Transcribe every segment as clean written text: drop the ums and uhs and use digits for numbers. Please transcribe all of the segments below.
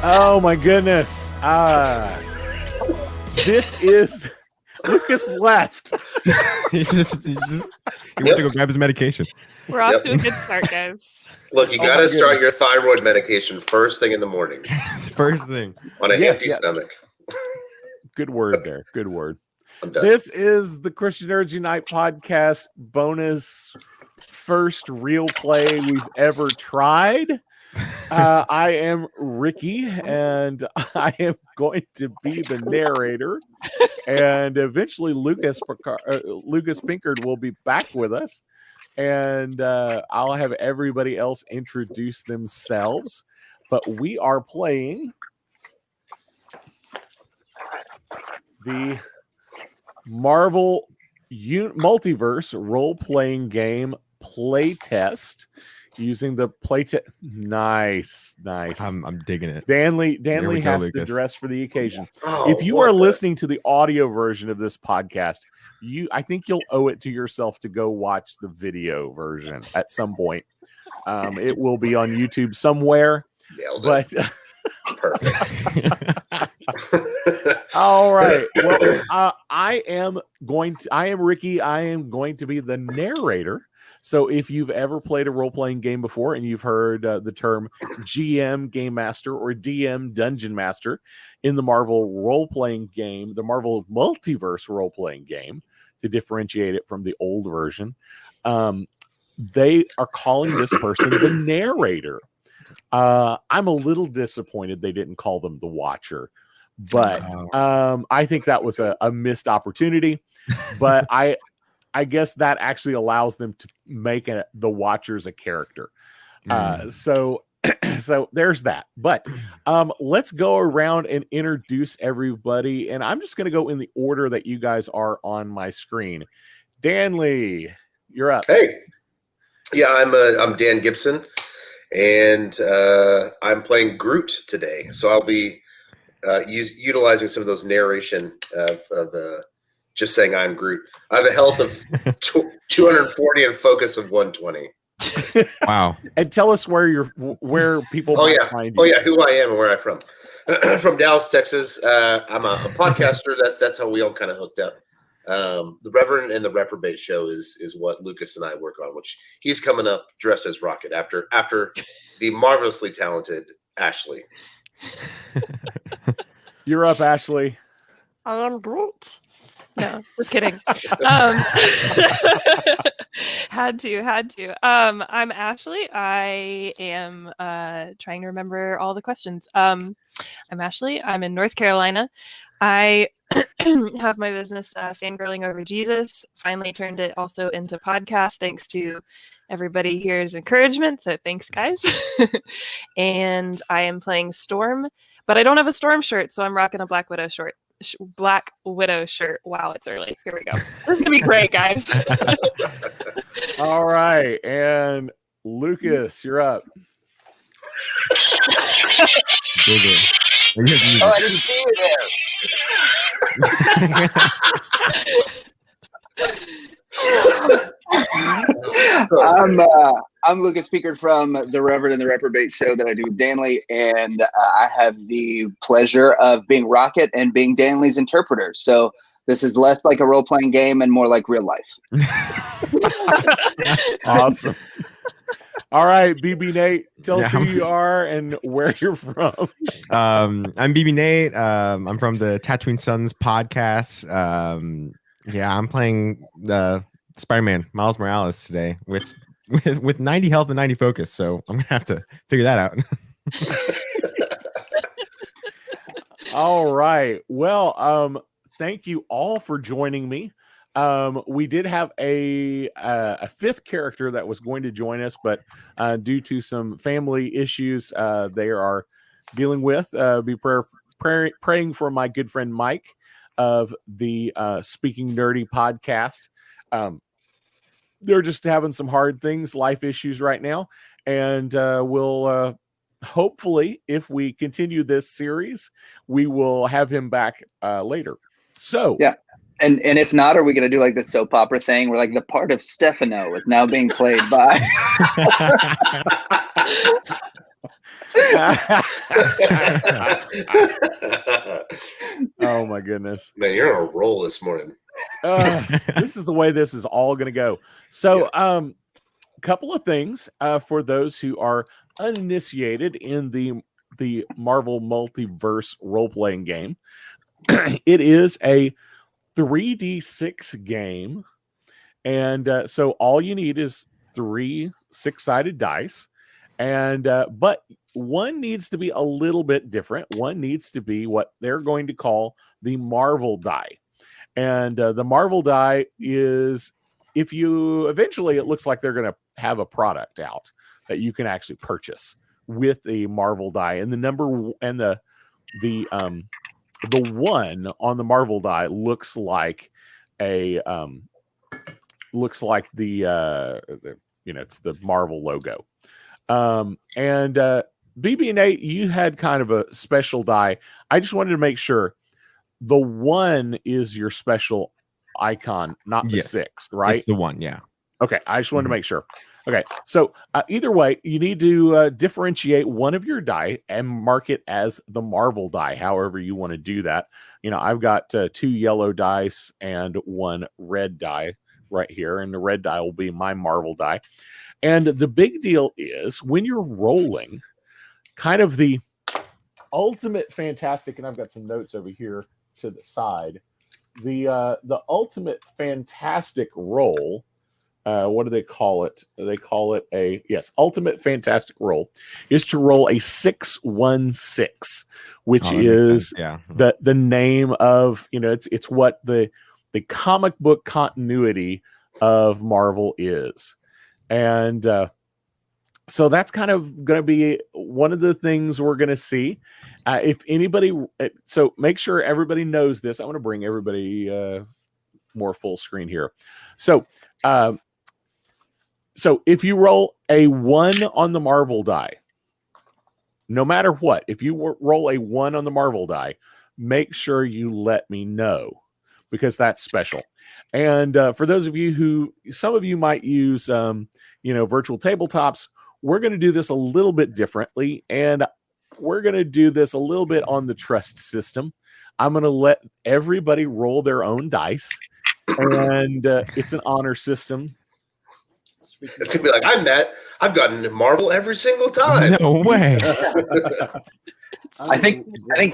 Oh my goodness. This is Lucas left. He went to go grab his medication. We're off to a good start, guys. Look, you got to start your thyroid medication first thing in the morning. First thing. On an empty stomach. Good word there. Good word. I'm done. This is the Christian Nerds Unite podcast bonus first real play we've ever tried. I am Ricky, and I am going to be the narrator. And eventually, Lucas Pinkard will be back with us, and I'll have everybody else introduce themselves. But we are playing the Marvel Multiverse role-playing game Playtest. Using the Playtest. Nice. I'm digging it. Danley has to dress for the occasion. If you are listening to the audio version of this podcast, I think you'll owe it to yourself to go watch the video version at some point. It will be on YouTube somewhere. But perfect. All right. Well, I am Ricky. I am going to be the narrator. So if you've ever played a role-playing game before and you've heard the term GM, Game Master, or DM, Dungeon Master, in the Marvel role-playing game, the Marvel Multiverse role-playing game, to differentiate it from the old version, they are calling this person the narrator. I'm a little disappointed they didn't call them the Watcher, but I think that was a missed opportunity. But I guess that actually allows them to make the Watchers a character. So there's that. But let's go around and introduce everybody. And I'm just going to go in the order that you guys are on my screen. Danley, you're up. Hey. Yeah, I'm Dan Gibson, and I'm playing Groot today. So I'll be utilizing some of those narration of the just saying I'm Groot. I have a health of 240 and focus of 120. Wow! And tell us where people find you. Oh yeah, who I am and where I'm from. From Dallas, Texas. I'm a podcaster. That's how we all kind of hooked up. The Reverend and the Reprobate show is what Lucas and I work on, which he's coming up dressed as Rocket after the marvelously talented Ashley. You're up, Ashley. I'm Groot. No, just kidding. Had to. I'm Ashley. I am trying to remember all the questions. I'm Ashley. I'm in North Carolina. I have my business Fangirling Over Jesus. Finally turned it also into podcast thanks to everybody here's encouragement. So thanks, guys. And I am playing Storm, but I don't have a Storm shirt, so I'm rocking a Black Widow shirt. Wow, it's early. Here we go. This is gonna be great, guys. All right, and Lucas, you're up. I didn't see you there. I'm Lucas Pinkard from the Reverend and the Reprobate show that I do with Danley, and I have the pleasure of being Rocket and being Danley's interpreter. So this is less like a role-playing game and more like real life. Awesome. All right, BB Nate, tell us who you are and where you're from. I'm BB Nate. I'm from the Tatooine Sons podcast. I'm playing Spider-Man Miles Morales today with 90 health and 90 focus. So I'm gonna have to figure that out. All right. Well, thank you all for joining me. We did have a fifth character that was going to join us, but due to some family issues they are dealing with, be praying for my good friend Mike of the Speaking Nerdy podcast. They're just having some hard things, life issues right now, and we'll hopefully, if we continue this series, we will have him back later. So yeah. And if not, are we going to do like the soap opera thing where like the part of Stefano is now being played by? Oh my goodness. Man, you're on a roll this morning. This is the way this is all going to go. So, couple of things for those who are uninitiated in the Marvel Multiverse role-playing game. It is a 3d6 game, and so all you need is 3 6-sided dice, and but one needs to be a little bit different. One needs to be what they're going to call the Marvel die. And the Marvel die is, if you eventually, it looks like they're going to have a product out that you can actually purchase with a Marvel die. And the number and the one on the Marvel die looks like a looks like the it's the Marvel logo. And BB and Nate, you had kind of a special die. I just wanted to make sure the 1 is your special icon, not the 6, right? It's the 1, yeah. Okay, I just wanted to make sure. Okay, so either way, you need to differentiate one of your die and mark it as the Marvel die, however you want to do that. I've got 2 yellow dice and 1 red die right here, and the red die will be my Marvel die. And the big deal is when you're rolling, kind of the ultimate fantastic, and I've got some notes over here to the side. The ultimate fantastic roll. What do they call it? They call it ultimate fantastic roll is to roll a 6-1-6, which is the name of it's what the comic book continuity of Marvel is, and so that's kind of going to be one of the things we're going to see. If anybody, so make sure everybody knows this. I want to bring everybody more full screen here. So if you roll a 1 on the Marvel die, no matter what, if you roll a 1 on the Marvel die, make sure you let me know, because that's special. And for those of you some of you might use, virtual tabletops, we're going to do this a little bit differently, and we're going to do this a little bit on the trust system. I'm going to let everybody roll their own dice, and it's an honor system. It's going to be like, I've gotten Marvel every single time. No way. I think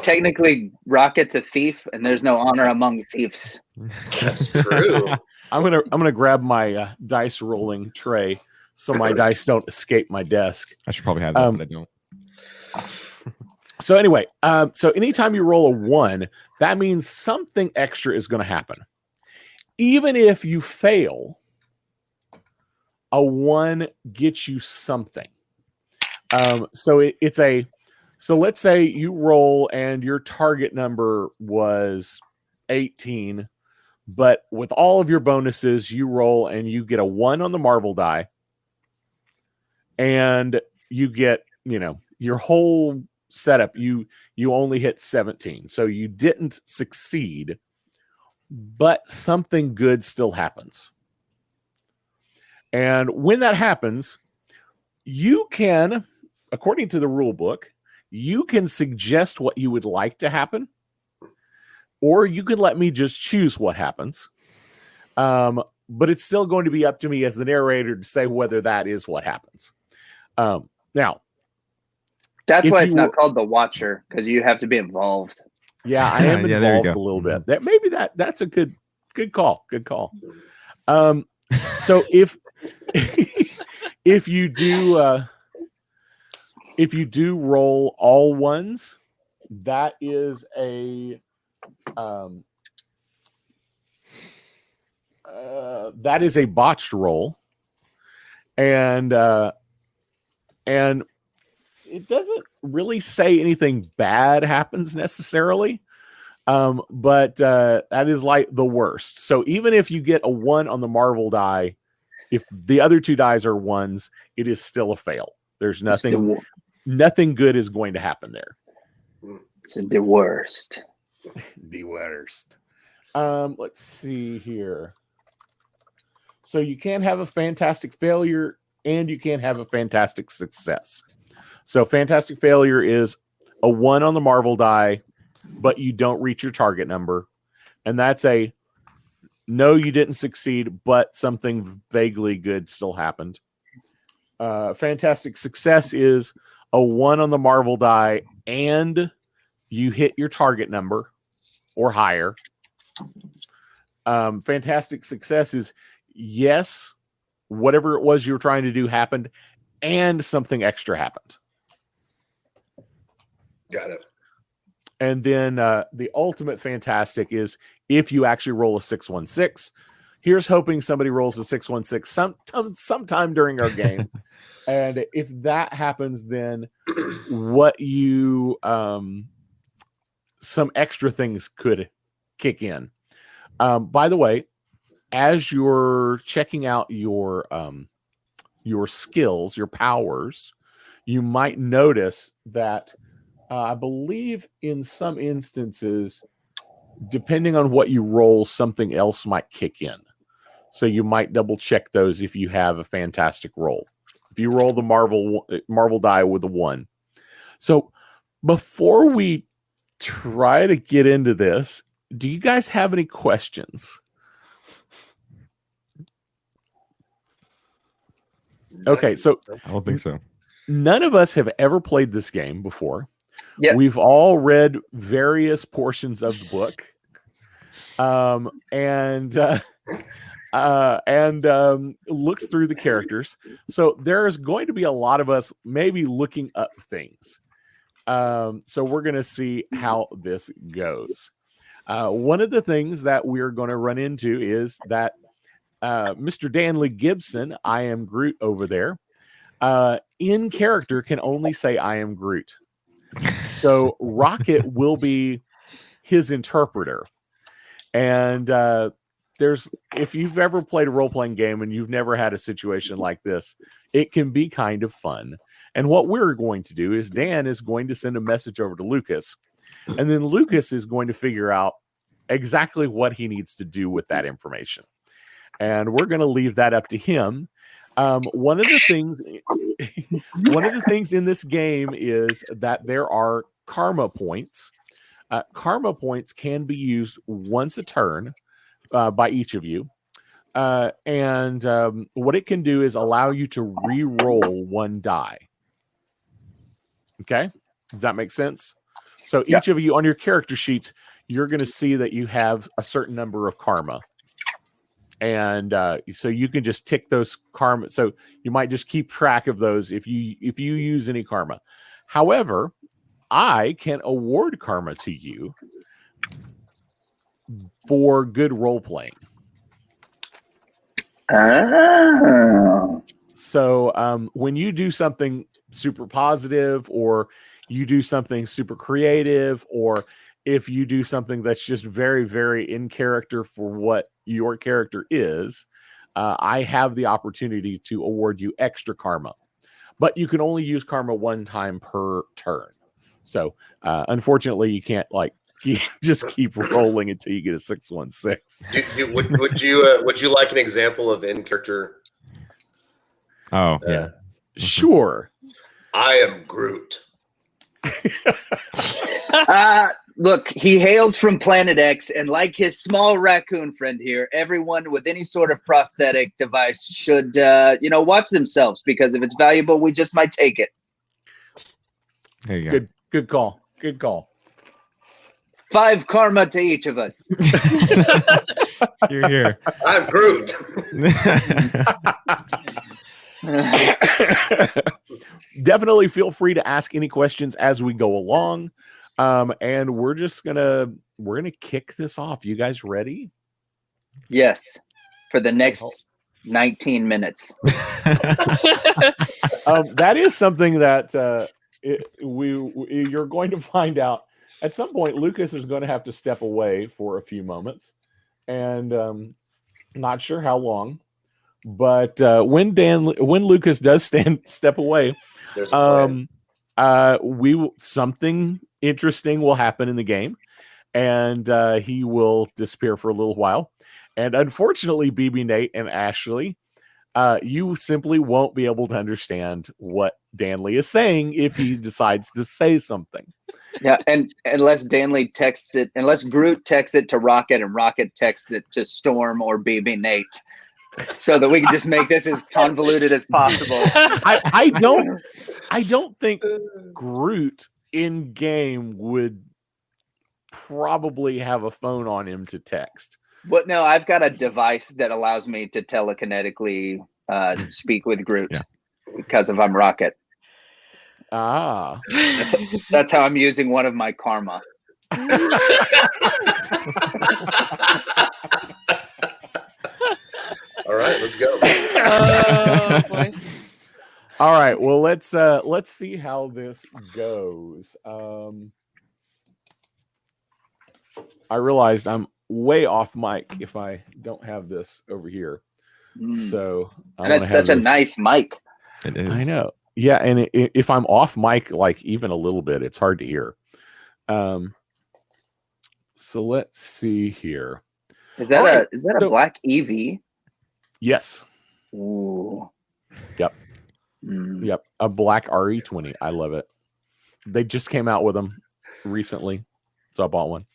technically Rocket's a thief, and there's no honor among thieves. That's true. I'm gonna grab my dice rolling tray so my dice don't escape my desk. I should probably have that, but I don't. So anyway, so anytime you roll a 1, that means something extra is going to happen. Even if you fail, a 1 gets you something. So let's say you roll and your target number was 18, but with all of your bonuses, you roll and you get a 1 on the Marvel die, and you get, your whole setup, you only hit 17. So you didn't succeed, but something good still happens. And when that happens, you can, according to the rule book, you can suggest what you would like to happen, or you could let me just choose what happens. But it's still going to be up to me as the narrator to say whether that is what happens. Now, that's why it's not called the Watcher, because you have to be involved. Yeah, I am involved a little bit. That's a good call. Good call. So if you do roll all 1s, that is a botched roll, and it doesn't really say anything bad happens necessarily, but that is like the worst. So even if you get a 1 on the Marvel die, if the other 2 dies are 1s, it is still a fail. There's nothing good is going to happen there. It's the worst. The worst. Let's see here. So you can have a fantastic failure, and you can have a fantastic success. So fantastic failure is a 1 on the Marvel die, but you don't reach your target number. And that's a no, you didn't succeed, but something vaguely good still happened. Fantastic success is a 1 on the Marvel die and you hit your target number or higher. Fantastic success is yes, whatever it was you were trying to do happened and something extra happened. Got it. And then the ultimate fantastic is if you actually roll a 616. Here's hoping somebody rolls a 616 sometime during our game. And if that happens, then what you some extra things could kick in. By the way, as you're checking out your skills, your powers, you might notice that I believe in some instances, depending on what you roll, something else might kick in. So you might double check those if you have a fantastic roll. If you roll the Marvel die with a 1. So before we try to get into this, do you guys have any questions? Okay, so I don't think so. none of us have ever played this game before. Yep. We've all read various portions of the book, and looked through the characters. So there is going to be a lot of us maybe looking up things. So we're going to see how this goes. One of the things that we're going to run into is that Mr. Danley Gibson, I am Groot over there, in character can only say I am Groot. So Rocket will be his interpreter. And if you've ever played a role-playing game and you've never had a situation like this, it can be kind of fun. And what we're going to do is Dan is going to send a message over to Lucas, and then Lucas is going to figure out exactly what he needs to do with that information. And we're going to leave that up to him. One of the things in this game is that there are karma points. Karma points can be used once a turn by each of you. And what it can do is allow you to re-roll 1 die. Okay? Does that make sense? So each of you on your character sheets, you're going to see that you have a certain number of karma. And so you can just tick those karma. So you might just keep track of those if you use any karma. However, I can award karma to you for good role playing. Oh. So when you do something super positive, or you do something super creative, or if you do something that's just very, very in character for what your character is, I have the opportunity to award you extra karma. But you can only use karma 1 time per turn. So unfortunately, you can't just keep rolling until you get a 616. Would you like an example of in character? Oh, yeah. Sure. I am Groot. Look, he hails from Planet X, and like his small raccoon friend here, everyone with any sort of prosthetic device should, watch themselves, because if it's valuable, we just might take it. There you go. Good call. Good call. 5 karma to each of us. You're here. I'm Groot. Definitely feel free to ask any questions as we go along. And we're gonna kick this off. You guys ready? Yes, for the next 19 minutes. That is something that you're going to find out at some point. Lucas is going to have to step away for a few moments, and not sure how long. But when Lucas does step away, There's a plan. something interesting will happen in the game, and he will disappear for a little while. And unfortunately, BB Nate and Ashley, you simply won't be able to understand what Danley is saying if he decides to say something. Yeah, and unless Danley texts it, unless Groot texts it to Rocket and Rocket texts it to Storm or BB Nate, so that we can just make this as convoluted as possible. I don't think Groot in game would probably have a phone on him to text. But no, I've got a device that allows me to telekinetically speak with Groot because of I'm Rocket. Ah, That's how I'm using one of my karma. All right, let's go. Oh boy. all right. Well, let's see how this goes. I realized I'm way off mic if I don't have this over here. So and it's such a nice mic. It is. I know. Yeah, and if I'm off mic, like even a little bit, it's hard to hear. So let's see here. Is that a black EV? Yes. Ooh. Yep. Yep. A black RE20. I love it. They just came out with them recently, so I bought one.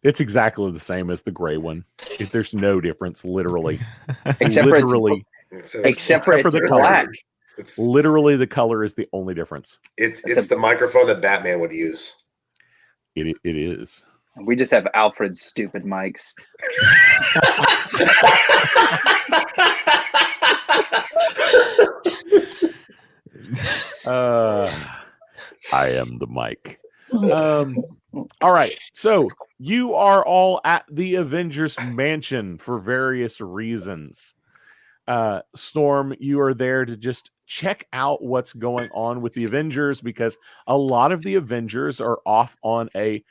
It's exactly the same as the gray one. There's no difference, literally. Except for the black. It's literally the color is the only difference. It's the microphone that Batman would use. It is. We just have Alfred's stupid mics. I am the mic. All right. So you are all at the Avengers Mansion for various reasons. Storm, you are there to just check out what's going on with the Avengers because a lot of the Avengers are off on a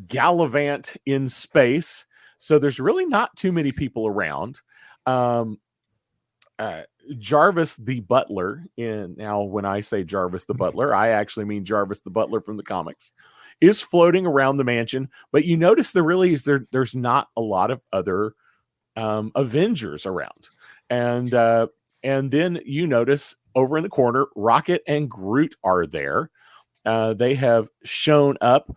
gallivant in space. So there's really not too many people around. Jarvis the Butler, now when I say Jarvis the Butler, I actually mean Jarvis the Butler from the comics, is floating around the mansion. But you notice there's not a lot of other Avengers around. And then you notice over in the corner, Rocket and Groot are there. They have shown up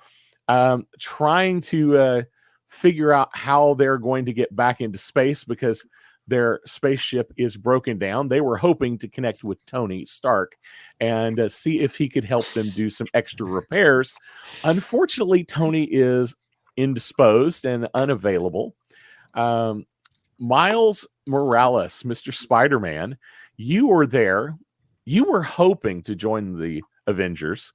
trying to figure out how they're going to get back into space because their spaceship is broken down. They were hoping to connect with Tony Stark and see if he could help them do some extra repairs. Unfortunately, Tony is indisposed and unavailable. Miles Morales, Mr. Spider-Man, you were there. You were hoping to join the Avengers.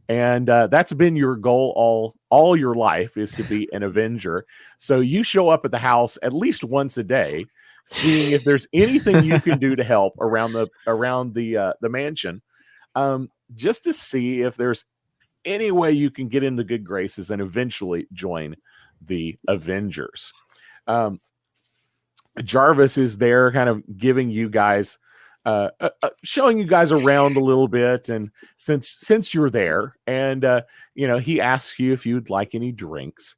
And that's been your goal all your life, is to be an Avenger. So you show up at the house at least once a day, seeing if there's anything you can do to help around the mansion, just to see if there's any way you can get into good graces and eventually join the Avengers. Jarvis is there, kind of giving you guys. Showing you guys around a little bit, and since you're there, and he asks you if you'd like any drinks.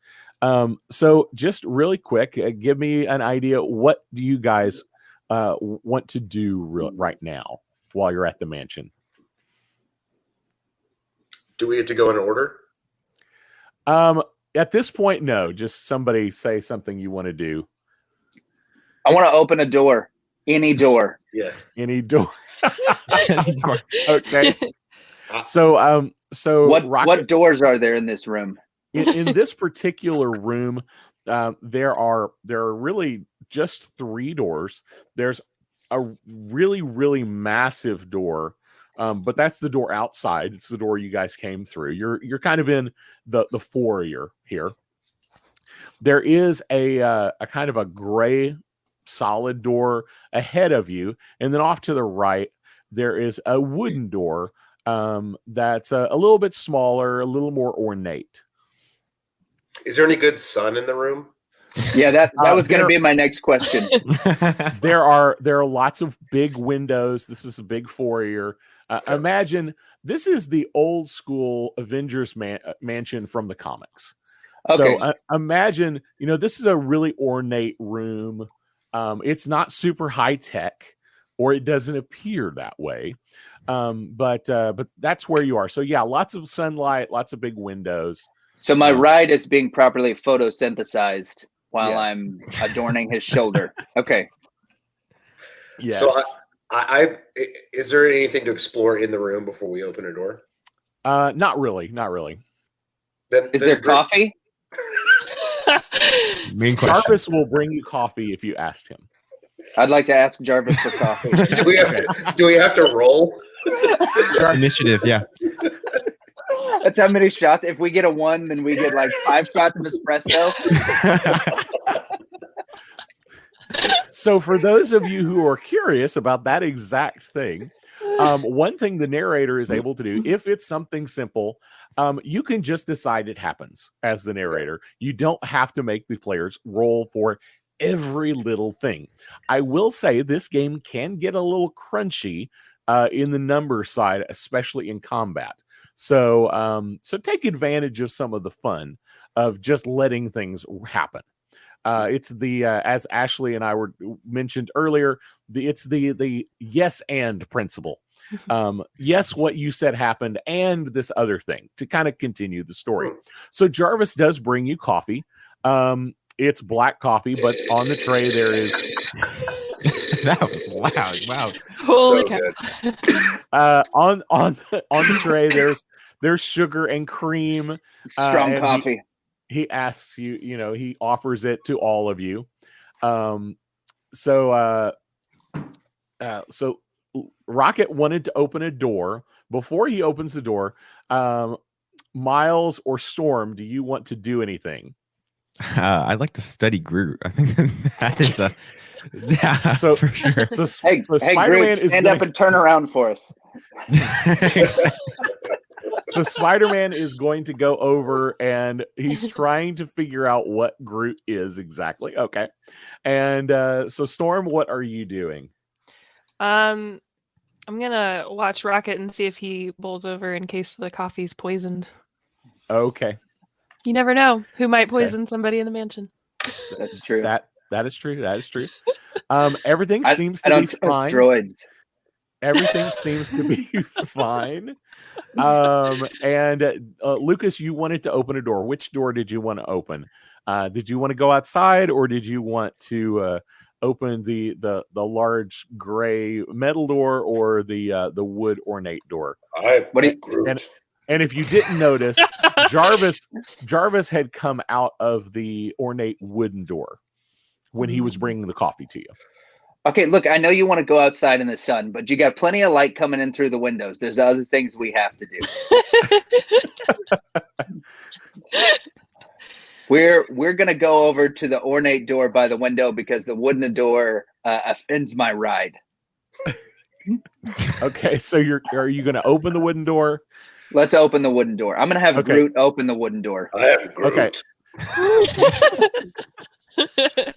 So just really quick, give me an idea. What do you guys want to do right now while you're at the mansion? Do we have to go in order? At this point, no. Just somebody say something you want to do. I want to open a door. Any door. Yeah. Any door. Okay. So what doors are there in this room? in this particular room, there are really just 3 doors. There's a really, really massive door, but that's the door outside. It's the door you guys came through. You're kind of in the foyer here. There is a kind of a gray solid door ahead of you, and then off to the right there is a wooden door that's a little bit smaller, a little more ornate. Is there any good sun in the room? Yeah, that was going to be my next question. There are lots of big windows. This is a big foyer. Imagine this is the old school Avengers mansion from the comics. Okay. So imagine, this is a really ornate room. It's not super high tech, or it doesn't appear that way. But that's where you are. So yeah, lots of sunlight, lots of big windows. So my ride is being properly photosynthesized while Yes. I'm adorning his shoulder. Okay. Yes. So I is there anything to explore in the room before we open a door? Not really. Then Is there coffee? Main question. Jarvis will bring you coffee if you asked him. I'd like to ask Jarvis for coffee. Do we have to roll? Initiative, yeah. That's how many shots. If we get a 1, then we get like 5 shots of espresso. So for those of you who are curious about that exact thing, one thing the narrator is able to do, if it's something simple, you can just decide it happens as the narrator. You don't have to make the players roll for every little thing. I will say this game can get a little crunchy in the number side, especially in combat. So take advantage of some of the fun of just letting things happen. It's the as Ashley and I mentioned earlier, it's the yes and principle. Yes, what you said happened, and this other thing to kind of continue the story. So Jarvis does bring you coffee. It's black coffee, but on the tray there is. That was loud. Wow. Holy So cow. On the tray there's sugar and cream. Strong and coffee. He asks you, he offers it to all of you. So Rocket wanted to open a door. Before he opens the door, Miles or Storm, do you want to do anything? I'd like to study Groot. I think that is a yeah, So for sure. So Hey, Spider-Man Groot, is stand gonna, up and turn around for us. So Spider-Man is going to go over and he's trying to figure out what Groot is exactly. Okay. And so Storm, what are you doing? I'm gonna watch Rocket and see if he bowls over in case the coffee's poisoned. Okay. You never know who might poison somebody in the mansion. That's true. That is true. That is true. Everything seems I to don't be trust fine. droids. Everything seems to be fine. And Lucas, you wanted to open a door. Which door did you want to open? Did you want to go outside, or did you want to open the large gray metal door, or the wood ornate door? And if you didn't notice, Jarvis had come out of the ornate wooden door when he was bringing the coffee to you. Okay, look, I know you want to go outside in the sun, but you got plenty of light coming in through the windows. There's other things we have to do. We're gonna go over to the ornate door by the window because the wooden door offends my ride. Okay, so are you going to open the wooden door? Let's open the wooden door. I'm gonna have Okay. Groot open the wooden door. I have Groot. Okay.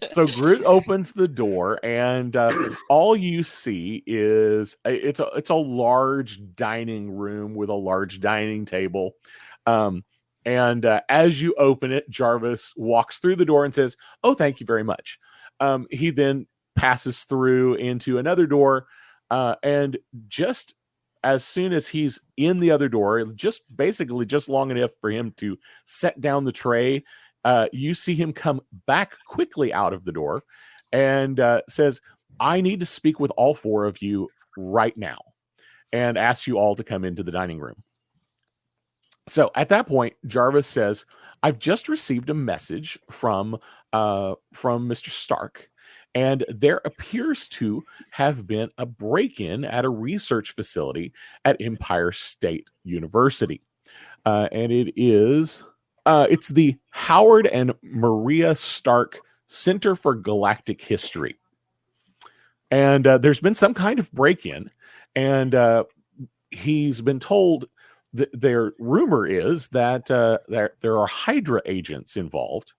So Groot opens the door, and all you see is it's a large dining room with a large dining table. And as you open it, Jarvis walks through the door and says, "Oh, thank you very much." He then passes through into another door, and just as soon as he's in the other door, just long enough for him to set down the tray, you see him come back quickly out of the door and says, "I need to speak with all 4 of you right now," and asks you all to come into the dining room. So at that point, Jarvis says, "I've just received a message from Mr. Stark, and there appears to have been a break-in at a research facility at Empire State University, and it's the Howard and Maria Stark Center for Galactic History. And there's been some kind of break-in, and he's been told that their rumor is that there are Hydra agents involved.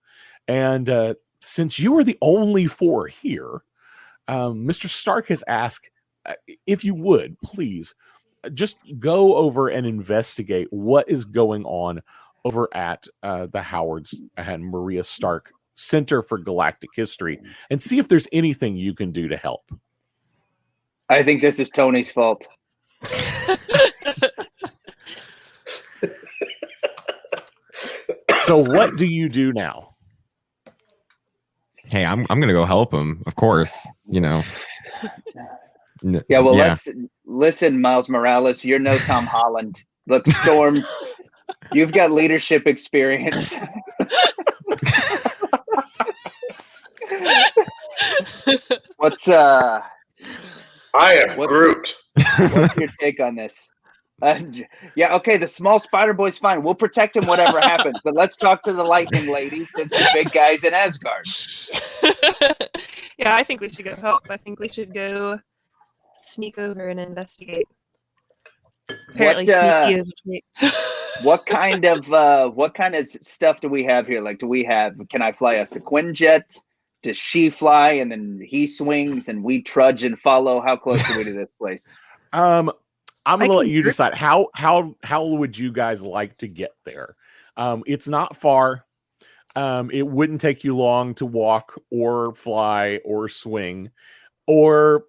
And since you are the only 4 here, Mr. Stark has asked if you would please just go over and investigate what is going on over at the Howard's and Maria Stark Center for Galactic History and see if there's anything you can do to help. I think this is Tony's fault. So what do you do now? Hey, I'm gonna go help him, of course. Yeah, well, let's listen, Miles Morales. You're no Tom Holland. Look, Storm, you've got leadership experience. What's I am Groot. What's your take on this? Yeah, okay, the small spider boy's fine. We'll protect him whatever happens. But let's talk to the lightning lady since the big guy's in Asgard. Yeah, I think we should go help. I think we should go sneak over and investigate. Apparently, sneaky is a trait. What kind of stuff do we have here? Like, can I fly a Sequinjet? Does she fly and then he swings and we trudge and follow? How close are we to this place? I'm gonna let you decide. How would you guys like to get there? It's not far. It wouldn't take you long to walk or fly or swing. Or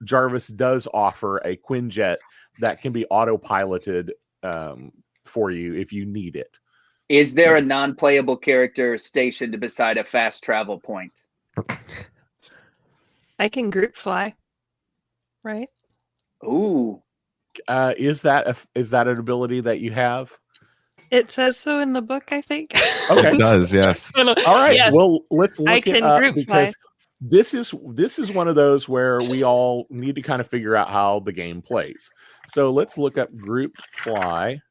Jarvis does offer a Quinjet that can be autopiloted for you if you need it. Is there a non-playable character stationed beside a fast travel point? I can group fly, right? Ooh. Is that an ability that you have? It says so in the book, I think. Okay. It does, yes. All right. Yes. Well, let's I look it can up group because this is one of those where we all need to kind of figure out how the game plays. So let's look up group fly.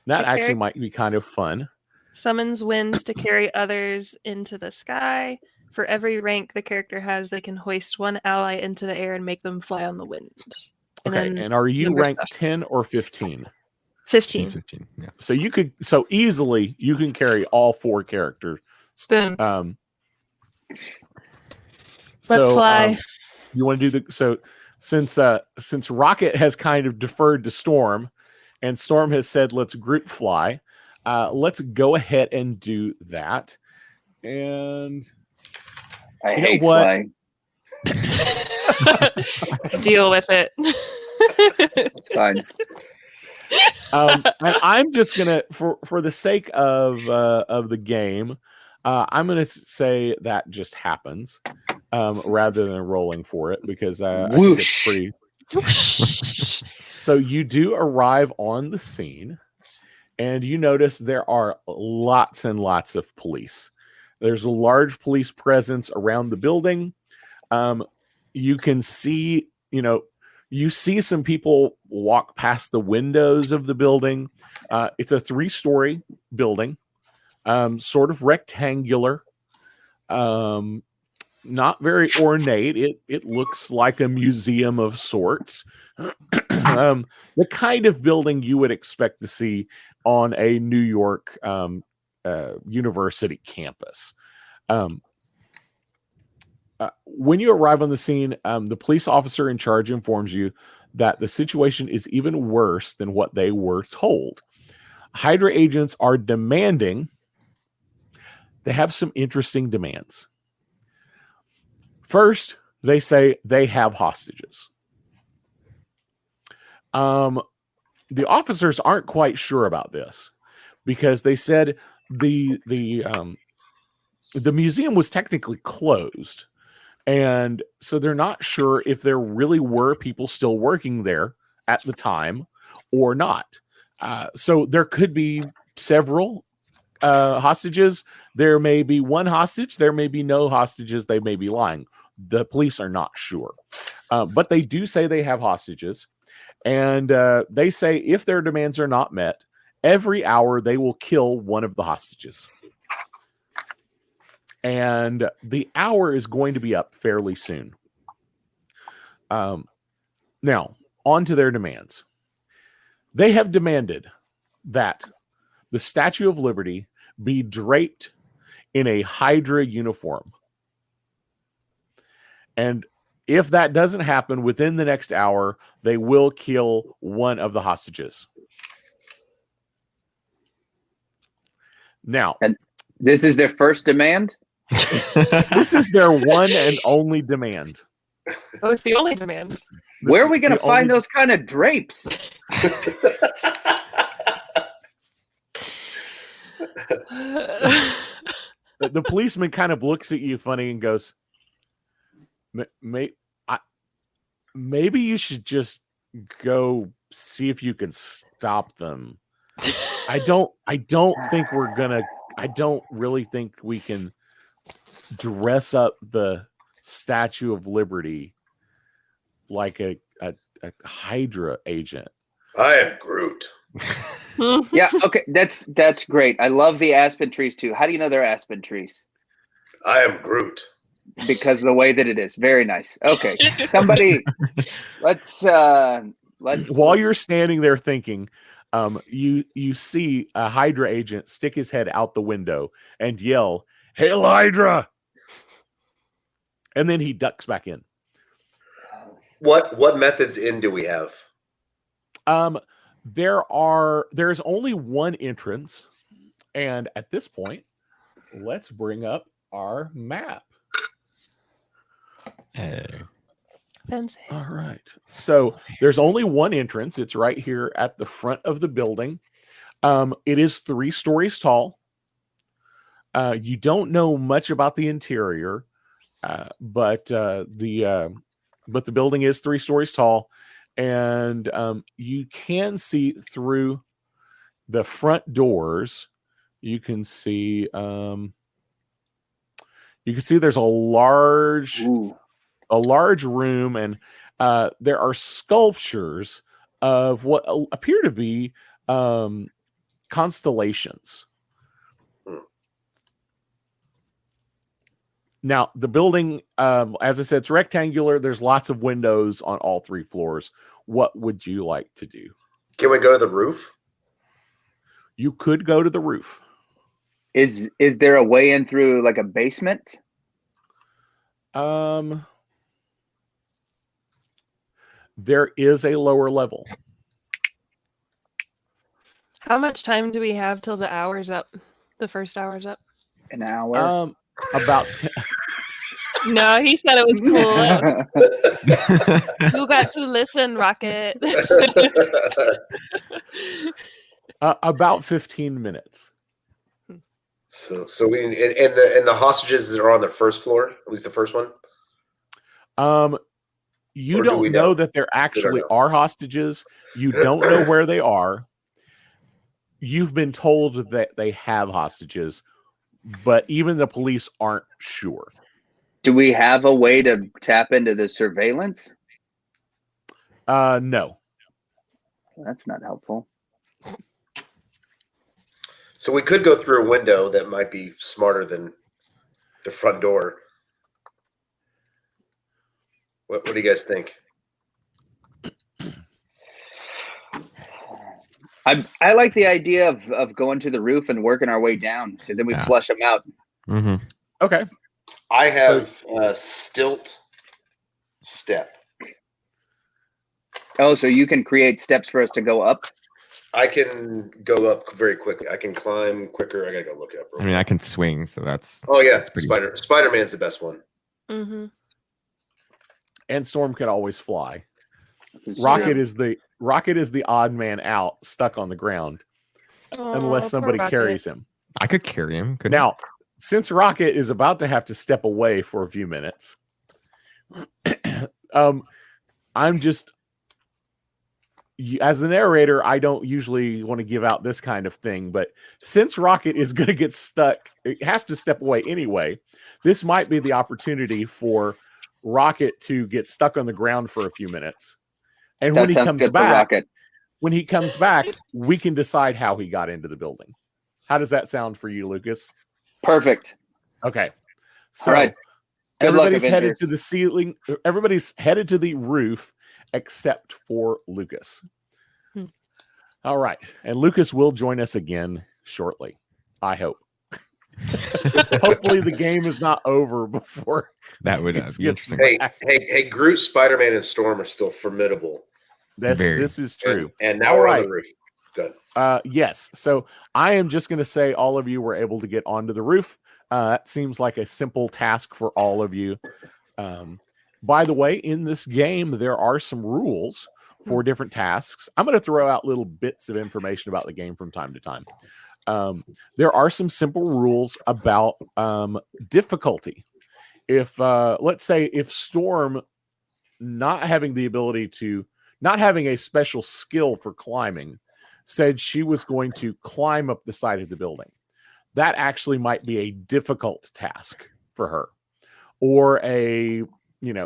That actually might be kind of fun. Summons winds to carry others into the sky. For every rank the character has, they can hoist one ally into the air and make them fly on the wind. And are you ranked 10 or 15? 15. 15, yeah. So you can easily carry all 4 characters. Boom. Let's fly. You want to do since Rocket has kind of deferred to Storm, and Storm has said let's group fly. Let's go ahead and do that. And I hate flying. Deal with it. It's fine. And I'm just gonna, for the sake of the game, I'm gonna say that just happens, rather than rolling for it because I think it's pretty. So you do arrive on the scene, and you notice there are lots and lots of police. There's a large police presence around the building. You can see, you see some people walk past the windows of the building. It's a 3-story building, sort of rectangular, not very ornate. It looks like a museum of sorts. The kind of building you would expect to see on a New York university campus. When you arrive on the scene, the police officer in charge informs you that the situation is even worse than what they were told. Hydra agents are demanding. They have some interesting demands. First, they say they have hostages. The officers aren't quite sure about this because they said the museum was technically closed. And so they're not sure if there really were people still working there at the time or not. So there could be several hostages. There may be one hostage. There may be no hostages. They may be lying. The police are not sure. But they do say they have hostages. And they say if their demands are not met, every hour they will kill one of the hostages. And the hour is going to be up fairly soon. Now, on to their demands. They have demanded that the Statue of Liberty be draped in a Hydra uniform. And if that doesn't happen within the next hour, they will kill one of the hostages. Now, and this is their first demand? This is their one and only demand. Oh, it's the only demand. Where are we going to the find only- those kind of drapes? The policeman kind of looks at you funny and goes, maybe you should just go see if you can stop them. I don't think we're gonna. I don't really think we can dress up the Statue of Liberty like a Hydra agent. I am Groot. Yeah, okay, that's great. I love the aspen trees too. How do you know they're aspen trees? I am Groot. Because of the way that it is. Very nice. Okay, somebody, let's. While you're standing there thinking, you see a Hydra agent stick his head out the window and yell, "Hail Hydra!" And then he ducks back in. What methods in do we have? There's only one entrance, and at this point, let's bring up our map. Fancy. All right. So there's only one entrance. It's right here at the front of the building. It is 3 stories tall. You don't know much about the interior, but the building is 3 stories tall, and you can see through the front doors. You can see there's a large. Ooh. A large room, and there are sculptures of what appear to be constellations. Now, the building, as I said, it's rectangular. There's lots of windows on all 3 floors. What would you like to do? Can we go to the roof? You could go to the roof. Is there a way in through like a basement? There is a lower level. How much time do we have till the hour's up? The first hour's up? An hour. About No, he said it was cool. You got to listen, Rocket. about 15 minutes. So we and the hostages are on the first floor, at least the first one. You Or do don't we know know? that there actually know. are hostages. You don't know where they are. You've been told that they have hostages, but even the police aren't sure. Do we have a way to tap into the surveillance? No. That's not helpful. So we could go through a window that might be smarter than the front door. What do you guys think? I like the idea of going to the roof and working our way down, because then we flush them out. Mm-hmm. Okay. I have stilt step. Oh, so you can create steps for us to go up? I can go up very quickly. I can climb quicker. I gotta go look it up. I mean, I can swing, so that's. Oh yeah, pretty- Spider-Man's the best one. Mm-hmm. And Storm can always fly. This Rocket is the odd man out, stuck on the ground, unless somebody carries him. I could carry him. Couldn't Now, since Rocket is about to have to step away for a few minutes, as the narrator, I don't usually want to give out this kind of thing, but since Rocket is going to get stuck, it has to step away anyway. This might be the opportunity for Rocket to get stuck on the ground for a few minutes. And That when he sounds comes good for back, Rocket. we can decide how he got into the building. How does that sound for you, Lucas? Perfect. Okay. So All right. Good luck, everybody's headed Avengers. to the ceiling. Everybody's headed to the roof except for Lucas. All right. And Lucas will join us again shortly. I hope. Hopefully the game is not over before that would It's be good. interesting. Hey, Groot, Spider-Man, and Storm are still formidable. this is true. And now All we're on right. the roof. Good. Yes. So I am just going to say all of you were able to get onto the roof. That seems like a simple task for all of you. By the way, in this game, there are some rules for different tasks. I'm going to throw out little bits of information about the game from time to time. There are some simple rules about difficulty. If let's say if Storm not having a special skill for climbing said she was going to climb up the side of the building, that actually might be a difficult task for her. Or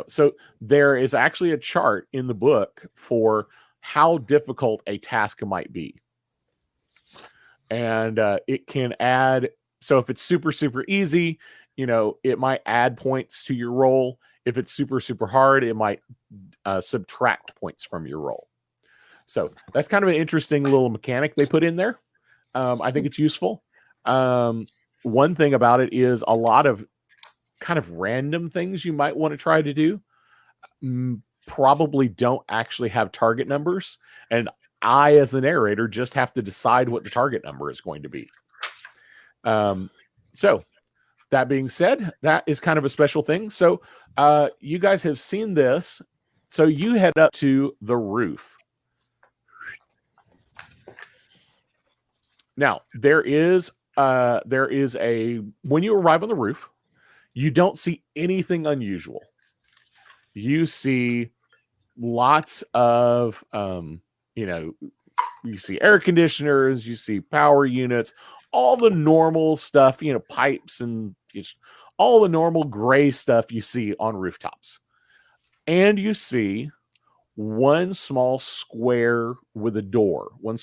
so there is actually a chart in the book for how difficult a task might be. And it can add, so if it's super, super easy, it might add points to your roll. If it's super, super hard, it might subtract points from your roll. So that's kind of an interesting little mechanic they put in there. I think it's useful. One thing about it is a lot of kind of random things you might want to try to do probably don't actually have target numbers. And I, as the narrator, just have to decide what the target number is going to be. So that being said, that is kind of a special thing. So you guys have seen this. So you head up to the roof. Now, there is when you arrive on the roof, you don't see anything unusual. You see lots of, you see air conditioners, you see power units, all the normal stuff, pipes and all the normal gray stuff you see on rooftops. And you see one small square with a door, one,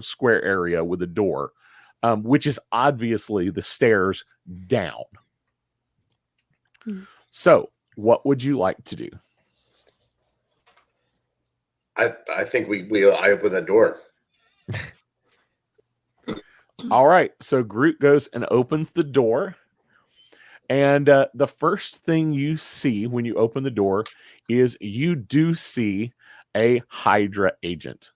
square area with a door, which is obviously the stairs down. So what would you like to do? I think I open the door. All right. So Groot goes and opens the door. And the first thing you see when you open the door is you do see a Hydra agent.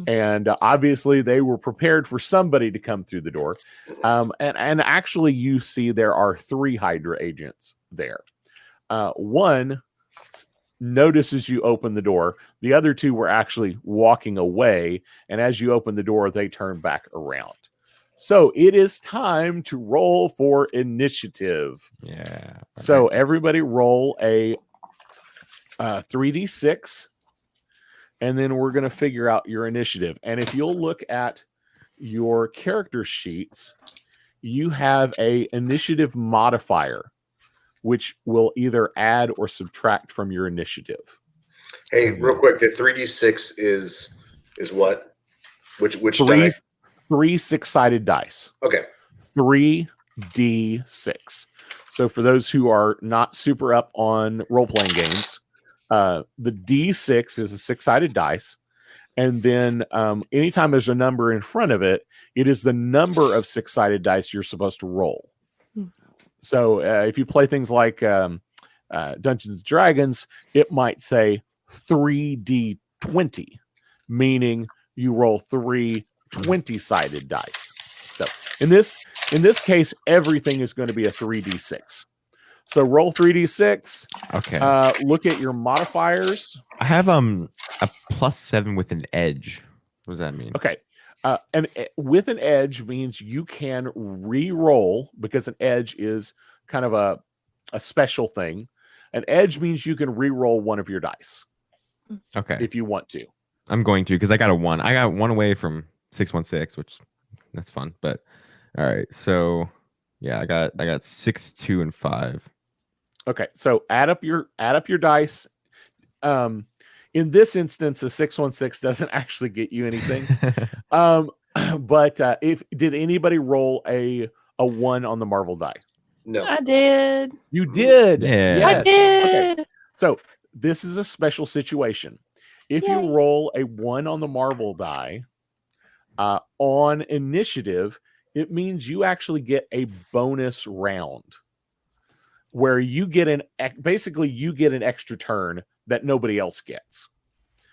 And obviously they were prepared for somebody to come through the door. And actually you see there are 3 Hydra agents there. One notices you open the door. The other 2 were actually walking away. And as you open the door, they turn back around. So it is time to roll for initiative. Yeah. Okay. So everybody roll a 3d6. And then we're going to figure out your initiative. And if you'll look at your character sheets, you have a initiative modifier, which will either add or subtract from your initiative. Hey, real quick, the 3d6 is what? Which die? 3 6-sided dice. Okay. 3d6. So for those who are not super up on role-playing games, the D6 is a 6-sided dice. And then anytime there's a number in front of it, it is the number of 6-sided dice you're supposed to roll. So if you play things like Dungeons and Dragons, it might say 3d20, meaning you roll 3 20-sided dice. So in this case, everything is going to be a 3d6. So roll 3d6. Okay. Look at your modifiers. I have a +7 with an edge. What does that mean? Okay. And with an edge means you can re-roll, because an edge is kind of a special thing. An edge means you can re-roll one of your dice. Okay. If you want to. I'm going to, because I got a 1. I got 1 away from 616, which that's fun. But all right. So yeah, I got 6, 2, and 5. Okay. So add up your dice. In this instance, a 616 doesn't actually get you anything. But did anybody roll a 1 on the Marvel die? No. I did. You did. Yeah. Yes. I did. Okay. So this is a special situation. If you roll a 1 on the Marvel die on initiative, it means you actually get a bonus round where you get basically you get an extra turn that nobody else gets.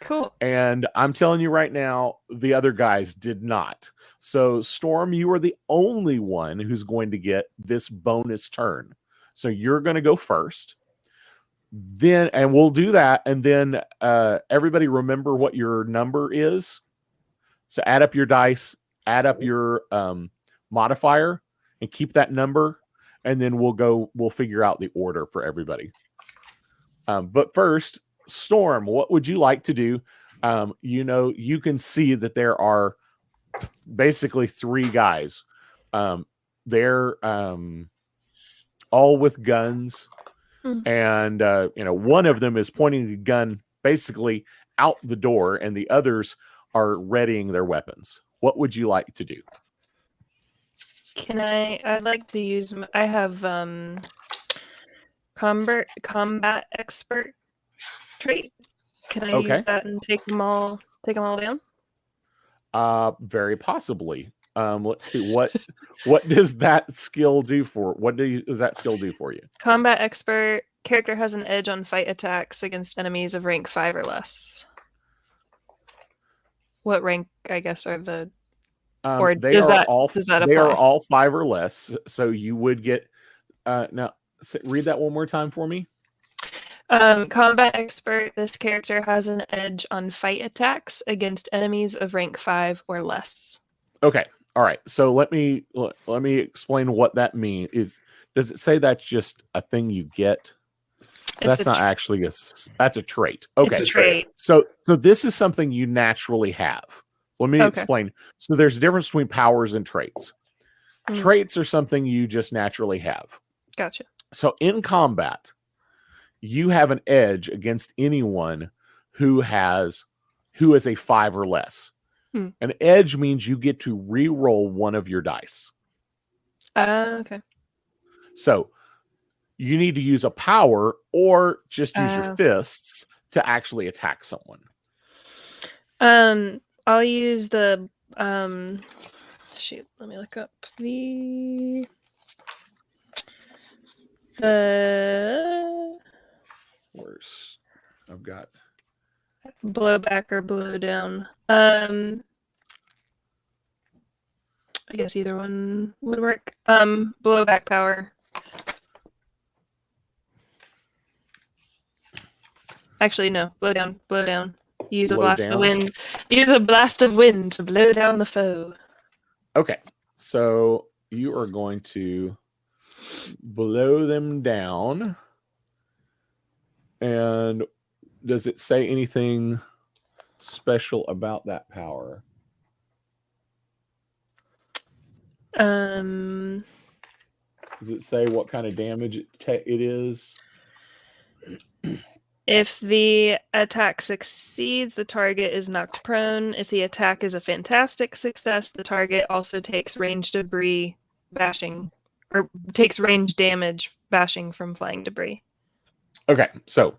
Cool. And I'm telling you right now, the other guys did not. So, Storm, you are the only one who's going to get this bonus turn. So you're going to go first. Then, and we'll do that. And then everybody remember what your number is. So add up your dice, add up your modifier, and keep that number. And then we'll figure out the order for everybody. But first, Storm, what would you like to do? You can see that there are basically 3 guys. They're all with guns. And one of them is pointing the gun basically out the door, and the others are readying their weapons. What would you like to do? I'd like to use. I have combat expert trait. Can I use that and take them all down? Very possibly. Let's see what does that skill do for? Does that skill do for you? Combat expert character has an edge on fight attacks against enemies of rank 5 or less. What rank, I guess, are the? Or they are all 5 or less. So you would get. Now, read that one more time for me. Combat expert. This character has an edge on fight attacks against enemies of rank 5 or less. Okay. All right. So let me explain what that means. Does it say that's just a thing you get? That's not actually that's a trait. Okay. It's a trait. So this is something you naturally have. Let me explain. So there's a difference between powers and traits. Traits are something you just naturally have. Gotcha. So in combat, you have an edge against anyone who is a 5 or less. An edge means you get to re-roll one of your dice. Okay. So you need to use a power or just use your fists to actually attack someone. I'll use the shoot, let me look up the Where's I've got blow back or blow down. I guess either one would work. Blow back power. Actually, no. Blow down. Blow down. Use a blast of wind. Use a blast of wind to blow down the foe. Okay. So you are going to blow them down. And does it say anything special about that power? Does it say what kind of damage it is? If the attack succeeds, the target is knocked prone. If the attack is a fantastic success, the target also takes range debris bashing, or takes range damage bashing from flying debris. Okay, so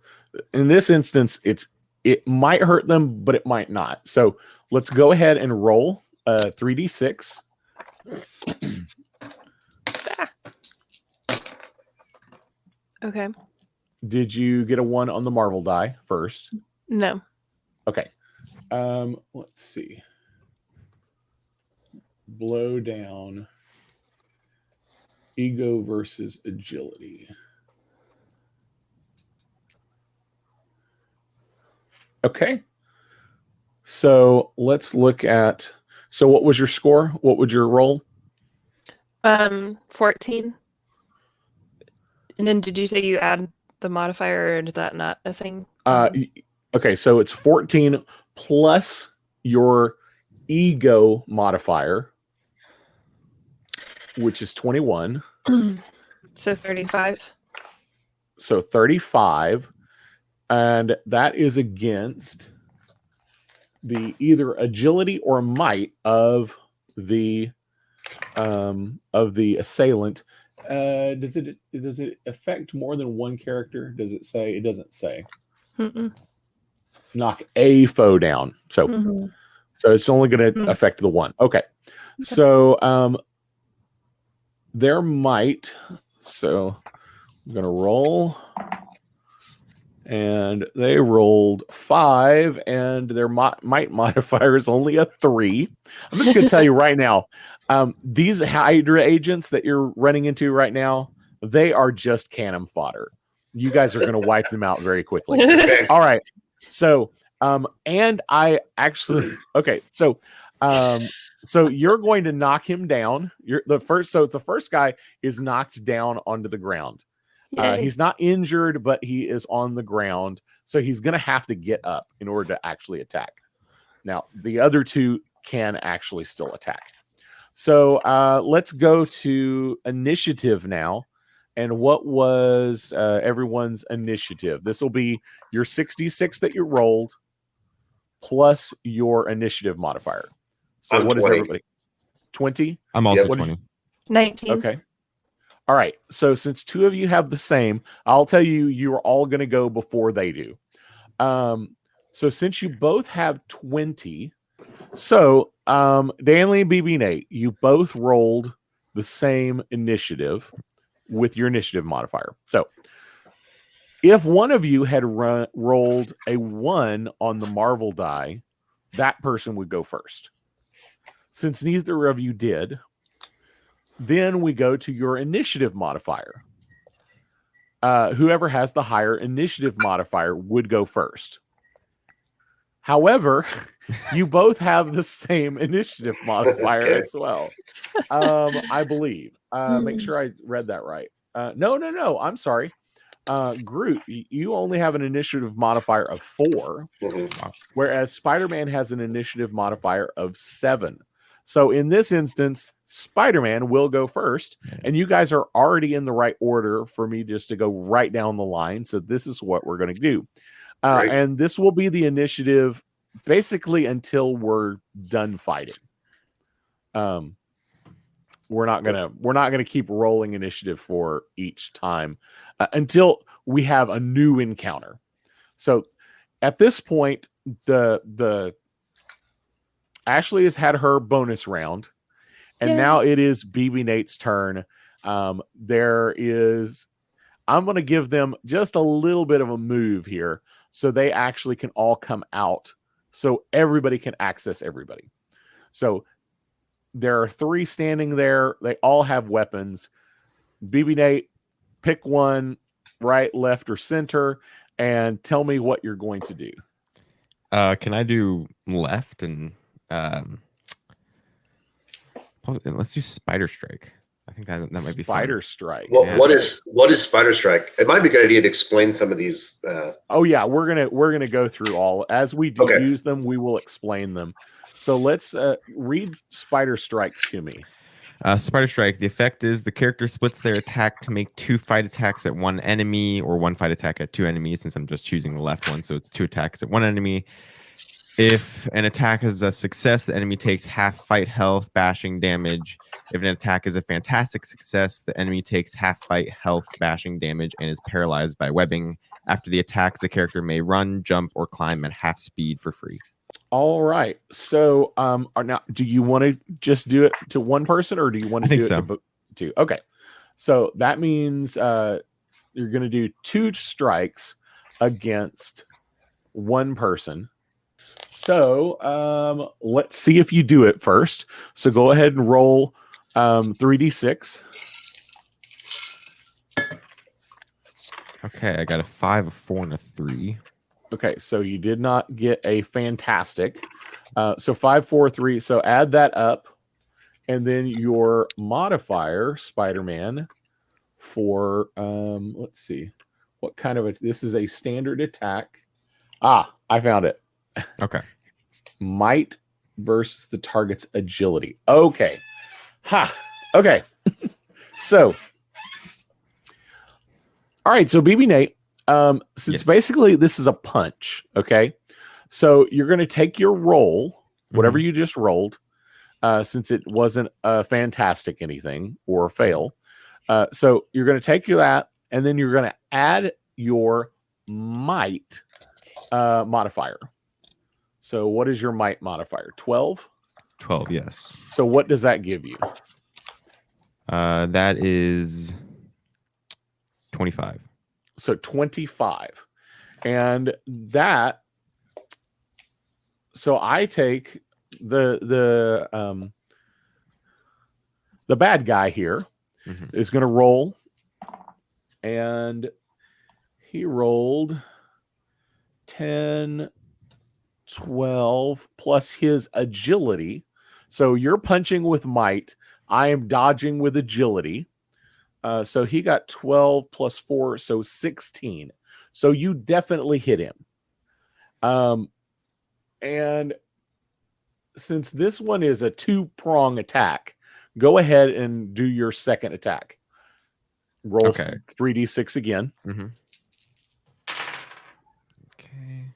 in this instance, it might hurt them, but it might not. So let's go ahead and roll 3d6. Okay. Did you get a 1 on the Marvel die first? No. Okay. Let's see. Blow down. Ego versus agility. Okay. So let's look at. So what was your score? What would your roll? 14. And then did you say you add the modifier, or is that not a thing? Okay, so it's 14 plus your ego modifier, which is 21. So 35. So 35. And that is against the either agility or might of the assailant. Does it affect more than one character? Does it say? It doesn't say. Knock a foe down. So so it's only going to affect the one. Okay. So their might. So I'm going to roll. And they rolled 5, and their might modifier is only a 3. I'm just going to tell you right now, these Hydra agents that you're running into right now, they are just cannon fodder. You guys are going to wipe them out very quickly. All right. So, and I actually, okay. So you're going to knock him down. The first guy is knocked down onto the ground. He's not injured, but he is on the ground. So he's going to have to get up in order to actually attack. Now, the other 2 can actually still attack. So let's go to initiative now. And what was everyone's initiative? This will be your 66 that you rolled plus your initiative modifier. So I'm what 20. is everybody? 20? I'm also Yep. 20. 19. Okay. All right. So since 2 of you have the same, I'll tell you, you are all going to go before they do. So since you both have 20, so Danley and BB Nate, you both rolled the same initiative with your initiative modifier. So if one of you had rolled a 1 on the Marvel die, that person would go first. Since neither of you did, then we go to your initiative modifier. Whoever has the higher initiative modifier would go first. However, you both have the same initiative modifier Okay. as well. I believe. Make sure I read that right. No. I'm sorry. Groot, you only have an initiative modifier of 4, Mhm. whereas Spider-Man has an initiative modifier of 7. So in this instance, Spider-Man will go first, and you guys are already in the right order for me just to go right down the line. So this is what we're going to do. Great. And this will be the initiative basically until we're done fighting. We're not gonna keep rolling initiative for each time until we have a new encounter. So at this point, the Ashley has had her bonus round, and Yay. now it is BB Nate's turn. I'm going to give them just a little bit of a move here so they actually can all come out so everybody can access everybody. So there are 3 standing there. They all have weapons. BB Nate, pick one, right, left, or center, and tell me what you're going to do. Can I do left and let's do Spider Strike? I think that might be fun. Spider Strike. Well, Yeah. what is Spider Strike? It might be a good idea to explain some of these. Oh yeah, we're gonna go through all as we do Okay. use them. We will explain them. So let's read Spider Strike to me. Spider Strike. The effect is the character splits their attack to make 2 fight attacks at 1 enemy, or 1 fight attack at 2 enemies. Since I'm just choosing the left one, so it's 2 attacks at 1 enemy. If an attack is a success, the enemy takes half fight health, bashing damage. If an attack is a fantastic success, the enemy takes half fight health, bashing damage, and is paralyzed by webbing. After the attacks, the character may run, jump, or climb at half speed for free. All right. So now do you want to just do it to one person, or do you want to I think do so. it to 2? Okay. So that means you're going to do 2 strikes against 1 person. So let's see if you do it first. So go ahead and roll 3d6. Okay, I got a 5, a 4, and a 3. Okay, so you did not get a fantastic. So 5, 4, 3. So add that up, and then your modifier, Spider-Man, for let's see, what kind of this is a standard attack. I found it. Okay. Might versus the target's agility. Okay. Okay. So, all right. So BB Nate, since Yes. basically this is a punch, okay? So you're going to take your roll, whatever you just rolled, since it wasn't a fantastic anything or a fail. So you're going to take that, and then you're going to add your might modifier. So what is your might modifier? 12? 12, yes. So what does that give you? That is 25. So 25. And that, so I take the bad guy here is going to roll, and he rolled 10, 12 plus his agility. So you're punching with might. I am dodging with agility. So he got 12 plus 4, so 16. So you definitely hit him. And since this one is a 2-prong attack, go ahead and do your second attack. Roll 3d6 again. Okay.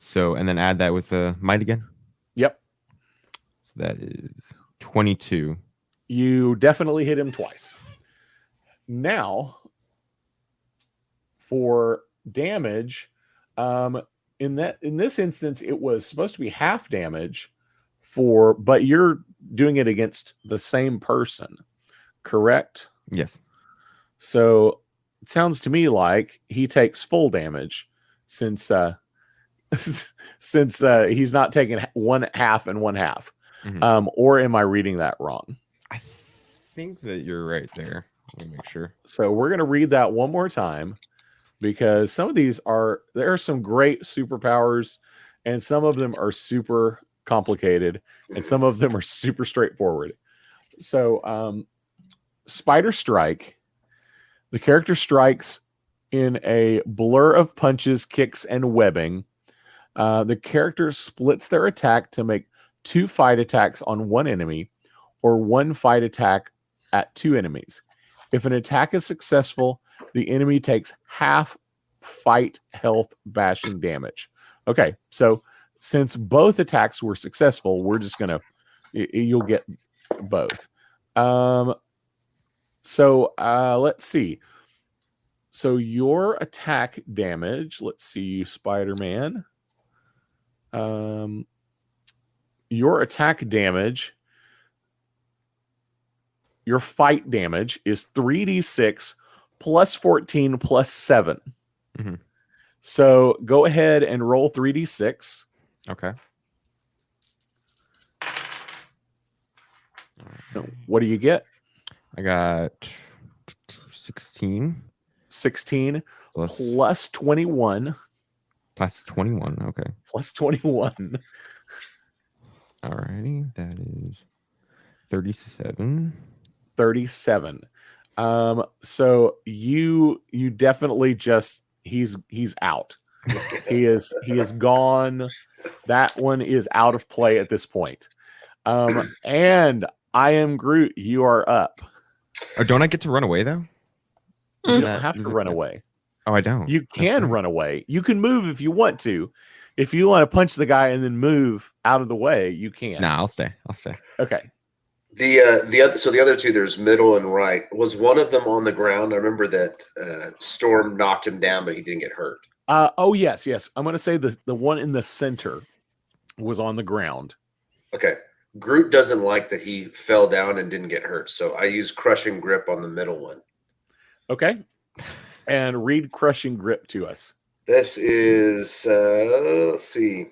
So, and then add that with the might again? Yep. So that is 22. You definitely hit him twice. Now, for damage, in this instance, it was supposed to be half damage but you're doing it against the same person, correct? Yes. So it sounds to me like he takes full damage since he's not taking one half and one half. Or am I reading that wrong? I think that you're right there. Let me make sure. So we're going to read that one more time, because some of these there are some great superpowers, and some of them are super complicated, and some of them are super straightforward. So Spider Strike, the character strikes in a blur of punches, kicks, and webbing. The character splits their attack to make 2 fight attacks on one enemy, or 1 fight attack at 2 enemies. If an attack is successful, the enemy takes half fight health bashing damage. Okay, so since both attacks were successful, we're just gonna you'll get both. So let's see. So your attack damage, let's see, Spider-Man. Your attack damage, your fight damage is 3d6 plus 14 plus 7. So go ahead and roll 3d6. Okay. What do you get? I got 16. 16 plus 21. Plus 21. Okay. Plus 21. Alrighty. That is 37. 37. So you definitely just he's out. He is gone. That one is out of play at this point. And I am Groot. You are up. Oh, don't I get to run away though? You don't have to run away. Oh, I don't. You can run away. You can move if you want to. If you want to punch the guy and then move out of the way, you can. Nah, I'll stay. Okay. The other two, there's middle and right. Was one of them on the ground? I remember that Storm knocked him down, but he didn't get hurt. Oh yes. I'm going to say the one in the center was on the ground. Okay. Groot doesn't like that he fell down and didn't get hurt, so I use Crushing Grip on the middle one. Okay. And read Crushing Grip to us. This is let's see.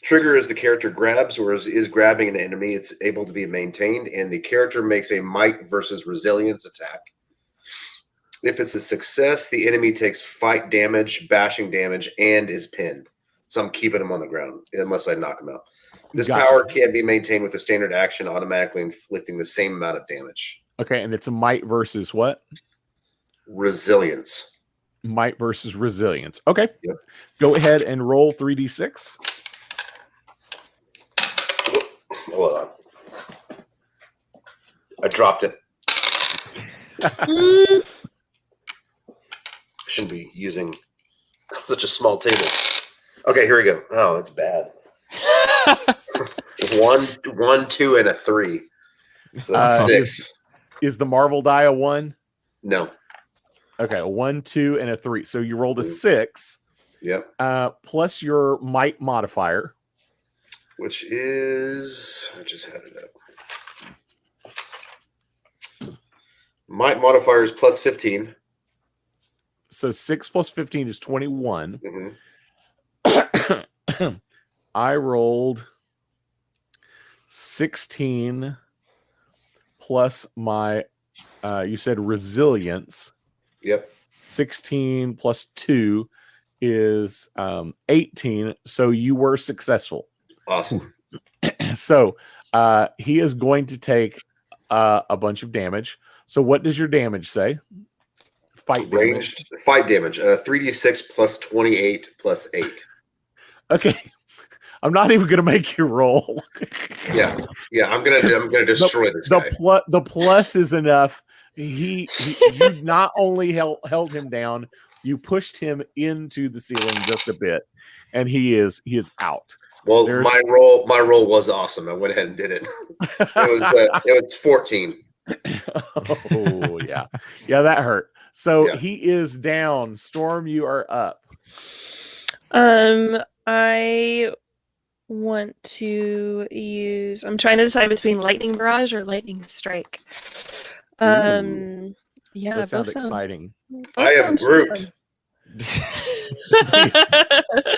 Trigger is the character grabs or is grabbing an enemy. It's able to be maintained, and the character makes a might versus resilience attack. If it's a success, the enemy takes fight damage, bashing damage, and is pinned. So I'm keeping him on the ground unless I knock him out. This power can be maintained with a standard action, automatically inflicting the same amount of damage. Okay, and it's a might versus what? Resilience. Might versus resilience. Okay. Yep. Go ahead and roll 3d6. Hold on. I dropped it. Shouldn't be using such a small table. Okay, here we go. Oh, it's bad. 1, 2, and a 3. So that's 6. Is the Marvel die a 1? No. Okay, a 1, 2, and a 3. So you rolled a 6. Yep. Plus your might modifier, which is, I just had it up. Might modifier is plus 15. So 6 plus 15 is 21. Mm-hmm. I rolled 16 plus my, you said resilience. Yep. 16 plus 2 is 18. So you were successful. Awesome. So he is going to take a bunch of damage. So what does your damage say? Fight damage. Ranged fight damage. 3d6 plus 28 plus 8. Okay. I'm not even going to make you roll. Yeah. I'm gonna destroy this guy. The plus is enough. You not only held him down, you pushed him into the ceiling just a bit, and he is out. Well, my roll was awesome. I went ahead and did it. It was 14. Oh yeah, that hurt. So he is down. Storm, you are up. I want to use. I'm trying to decide between lightning barrage or lightning strike. Yeah, that sounds exciting. I am Groot.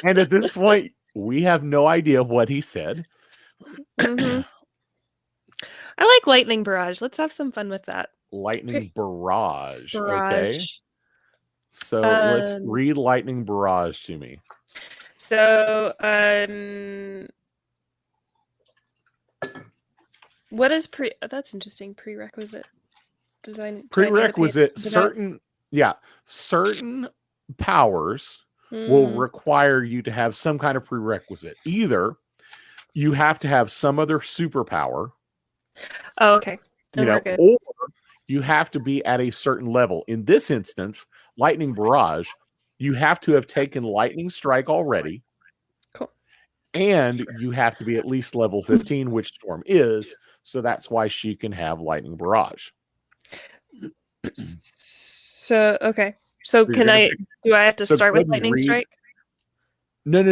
And at this point, we have no idea what he said. Mm-hmm. I like lightning barrage. Let's have some fun with that. Lightning barrage. Okay. So let's read lightning barrage to me. So, what is that's interesting. Prerequisite design. Prerequisite. Certain powers will require you to have some kind of prerequisite. Either you have to have some other superpower. Oh, okay. Or you have to be at a certain level. In this instance, lightning barrage, you have to have taken lightning strike already. Cool. And you have to be at least level 15, which Storm is. So that's why she can have lightning barrage. So, okay. So do I have to start with lightning strike? No. I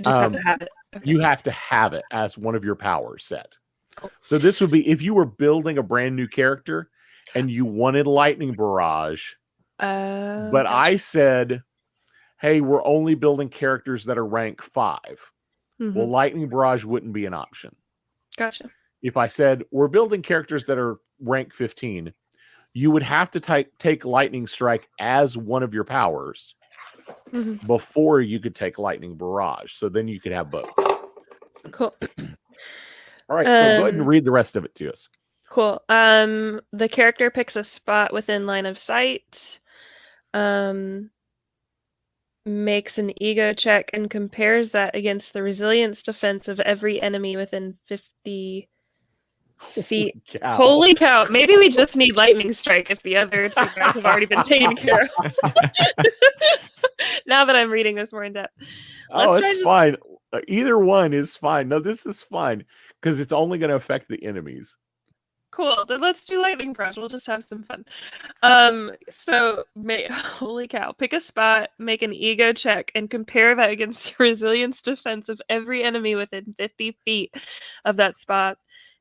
just have to have it. Okay. You have to have it as one of your powers set. Cool. So this would be if you were building a brand new character and you wanted lightning barrage. But I said, hey, we're only building characters that are rank 5. Mm-hmm. Well, lightning barrage wouldn't be an option. Gotcha. If I said we're building characters that are rank 15, you would have to take lightning strike as one of your powers before you could take lightning barrage. So then you could have both. Cool. All right. So go ahead and read the rest of it to us. Cool. The character picks a spot within line of sight, makes an ego check and compares that against the resilience defense of every enemy within 50 feet. Holy cow. Maybe we just need lightning strike if the other two guys have already been taken care of. Now that I'm reading this more in depth. It's fine. Either one is fine. No, this is fine because it's only going to affect the enemies. Cool. Then let's do lightning barrage. We'll just have some fun. Holy cow. Pick a spot, make an ego check, and compare that against the resilience defense of every enemy within 50 feet of that spot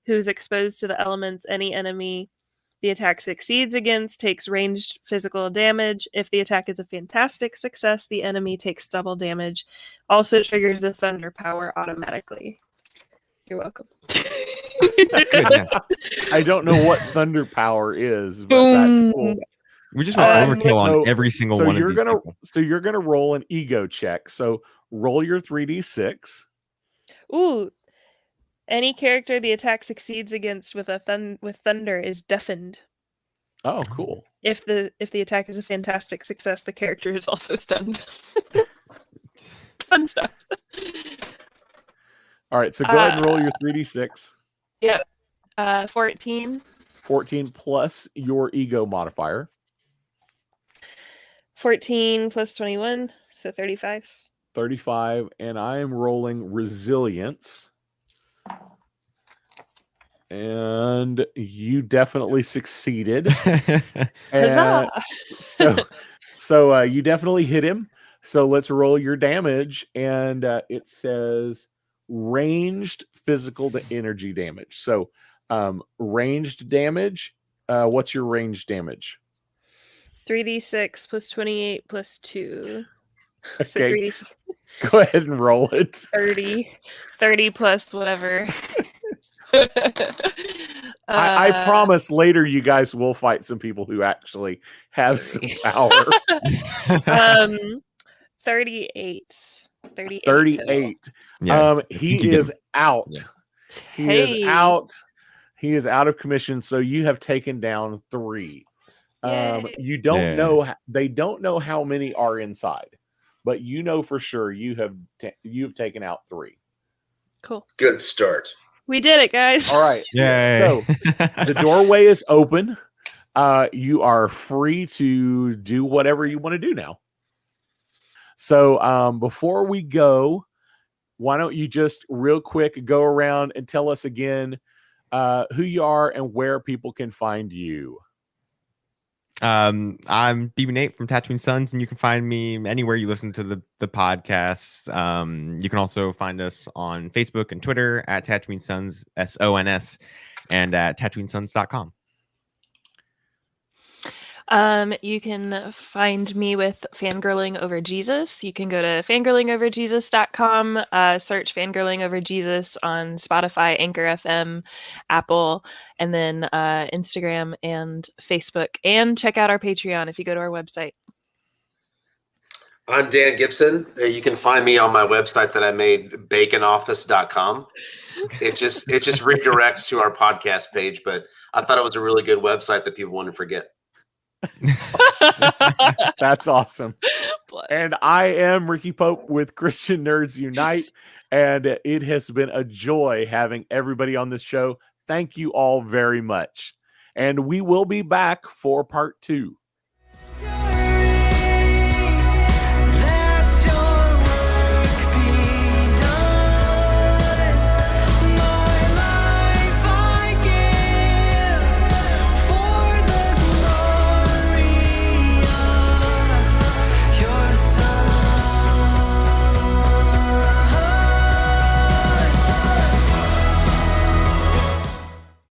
who's exposed to the elements. Any enemy the attack succeeds against takes ranged physical damage. If the attack is a fantastic success, the enemy takes double damage. Also triggers the thunder power automatically. You're welcome. I don't know what thunder power is, but that's cool. We just want overkill on every single one of these people. So you're gonna roll an ego check. So roll your 3d6. Ooh. Any character the attack succeeds against with thunder is deafened. Oh, cool. If the attack is a fantastic success, the character is also stunned. Fun stuff. All right, so go ahead and roll your 3d6. Yep. 14. 14 plus your ego modifier. 14 plus 21, so 35. 35, and I am rolling resilience. And you definitely succeeded. So you definitely hit him. So let's roll your damage. And it says ranged physical to energy damage. So ranged damage. What's your ranged damage? 3d6 plus 28 plus 2. So Okay, 3d6. go ahead and roll it. 30 plus whatever. I promise later you guys will fight some people who actually have some power. 38. 38. 38. Yeah. He you get is him. out. Yeah. He is out. He is out of commission. So you have taken down 3. Yay. You don't Yeah. know. They don't know how many are inside, but you know for sure you have taken out 3. Cool. Good start. We did it, guys. All right. Yay. So the doorway is open. You are free to do whatever you want to do now. So before we go, why don't you just real quick go around and tell us again who you are and where people can find you. I'm BB Nate from Tatooine Sons, and you can find me anywhere you listen to the podcast. You can also find us on Facebook and Twitter at Tatooine Sons, SONS, and at TatooineSons.com. You can find me with Fangirling Over Jesus. You can go to fangirlingoverjesus.com, search Fangirling Over Jesus on Spotify, Anchor FM, Apple, and then Instagram and Facebook. And check out our Patreon if you go to our website. I'm Dan Gibson. You can find me on my website that I made, baconoffice.com. It just redirects to our podcast page, but I thought it was a really good website that people wouldn't forget. That's awesome. Bless. And I am Ricky Pope with Christian Nerds Unite, and it has been a joy having everybody on this show. Thank you all very much. And we will be back for part 2.